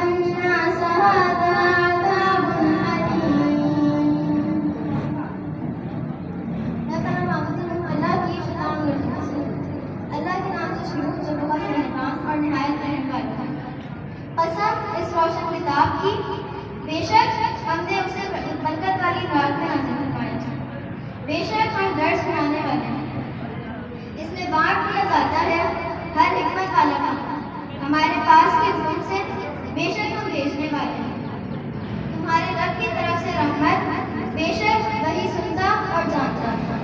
الناس هذا عذاب أليم. میں پڑھنا مانگتی ہوں اللہ کی شتان مرتبہ سے، اللہ کے نام سے شروع جو بہت مہربان اور نہایت رحم والا ہے۔ قسم اس روشن کتاب کی، بے شک ہم نے اسے برکت والی رات میں نازل فرمایا، بے شک ہم درس سنانے والے ہیں، اس میں بانٹ دیا جاتا ہے ہر حکمت والا کام، ہمارے پاس کے ظلم سے بے شک ہم بھیجنے والے ہیں، تمہارے رب کی طرف سے رحمت، بے شک وہی سنتا اور جانتا ہے۔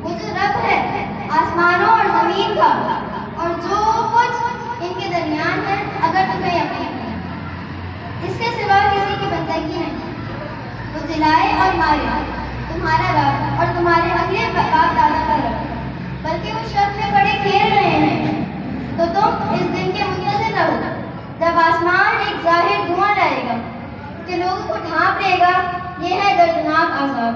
وہ جو رب ہے آسمانوں اور زمین کا اور جو کچھ ان کے درمیان ہے، اگر تمہیں یقین ہے، اس کے سوا کسی کی بندگی نہیں، وہ دلائے اور مارے، تمہارا رب اور تمہارے اگلے باپ دادا کا رب، بلکہ وہ شب میں بڑے کھیل رہے ہیں، تو تم اس دن کے منتظر رہو جب آسمان ایک ظاہر دھواں لائے گا کہ لوگوں کو ڈھانپ لے گا، یہ ہے دردناک عذاب۔